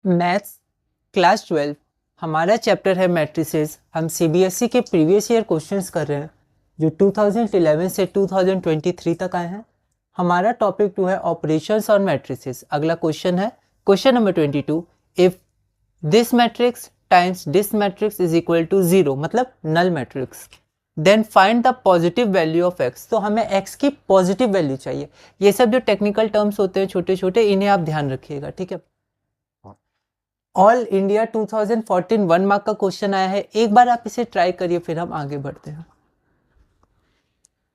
Maths class 12 हमारा chapter है matrices. हम सीबीएसई के प्रीवियस ईयर क्वेश्चंस कर रहे हैं जो 2011 से 2023 तक आए हैं। हमारा टॉपिक 2 है ऑपरेशंस और मैट्रिसेस। अगला क्वेश्चन है question number 22, if this matrix times this matrix is equal to 0, मतलब null matrix, then find the positive value of x. तो हमें एक्स की पॉजिटिव वैल्यू चाहिए। ये सब जो टेक्निकल टर्म्स होते हैं छोटे छोटे, इन्हें आप ध्यान रखिएगा, ठीक है। ऑल इंडिया 2014 1 मार्क का क्वेश्चन आया है, एक बार आप इसे ट्राई करिए, फिर हम आगे बढ़ते हैं।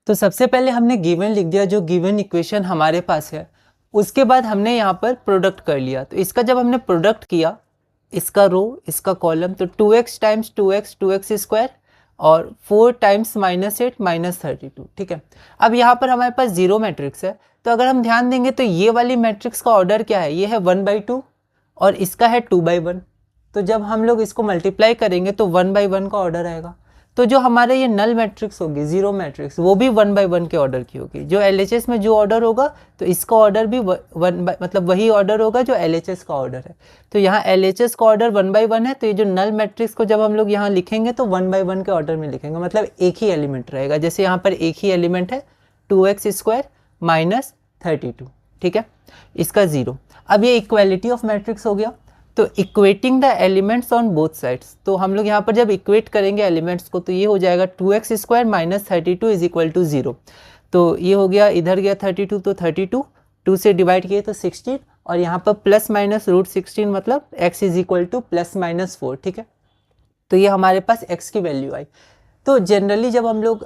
तो सबसे पहले हमने गिवन लिख दिया, जो गिवन इक्वेशन हमारे पास है। उसके बाद हमने यहाँ पर प्रोडक्ट कर लिया। तो इसका जब हमने प्रोडक्ट किया, इसका रो इसका कॉलम, तो 2x टाइम्स 2x स्क्वायर और 4 टाइम्स -8 -32, ठीक है। अब यहाँ पर हमारे पास 0 मैट्रिक्स है, तो अगर हम ध्यान देंगे तो ये वाली मैट्रिक्स का ऑर्डर क्या है, ये है 1/2 और इसका है 2/1। तो जब हम लोग इसको मल्टीप्लाई करेंगे तो 1/1 का ऑर्डर आएगा। तो जो हमारे ये नल मैट्रिक्स होगी 0 मैट्रिक्स, वो भी 1/1 के ऑर्डर की होगी। जो LHS में जो ऑर्डर होगा तो इसका ऑर्डर भी मतलब वही ऑर्डर होगा जो LHS का ऑर्डर है। तो यहाँ LHS का ऑर्डर 1/1 है, तो ये जो नल मैट्रिक्स को जब हम लोग यहाँ लिखेंगे तो 1/1 के ऑर्डर में लिखेंगे, मतलब एक ही एलिमेंट रहेगा। जैसे यहाँ पर एक ही एलिमेंट है 2x स्क्वायर -32, ठीक है, इसका 0। अब ये इक्वालिटी ऑफ मैट्रिक्स हो गया। तो equating the elements on both sides, तो हम लोग यहाँ पर जब इक्वेट करेंगे एलिमेंट्स को तो ये हो जाएगा 2x square -32 is equal to 0। तो ये हो गया, इधर गया 32 तो 32, 2 से डिवाइड किए तो 16, और यहाँ पर प्लस माइनस √16 मतलब x इज इक्वल टू +-4, ठीक है। तो ये हमारे पास x की वैल्यू आई। तो जनरली जब हम लोग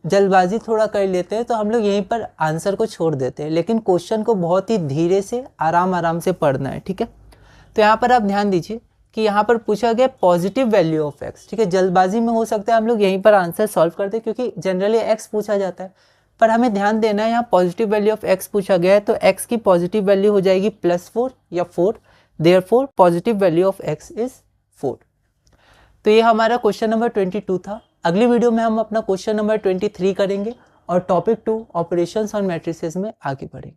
जल्दबाजी थोड़ा कर लेते हैं तो हम लोग यहीं पर आंसर को छोड़ देते हैं, लेकिन क्वेश्चन को बहुत ही धीरे से आराम से पढ़ना है, ठीक है। तो यहाँ पर आप ध्यान दीजिए कि यहाँ पर पूछा गया पॉजिटिव वैल्यू ऑफ एक्स, ठीक है। जल्दबाजी में हो सकता है हम लोग यहीं पर आंसर सॉल्व करते हैं क्योंकि जनरली एक्स पूछा जाता है, पर हमें ध्यान देना है यहाँ पॉजिटिव वैल्यू ऑफ एक्स पूछा गया है, तो एक्स की पॉजिटिव वैल्यू हो जाएगी +4 या 4, therefore positive value of x is 4। तो ये हमारा क्वेश्चन नंबर 22 था। अगली वीडियो में हम अपना क्वेश्चन नंबर 23 करेंगे और टॉपिक 2 ऑपरेशंस और मैट्रिसेस में आगे बढ़ेंगे।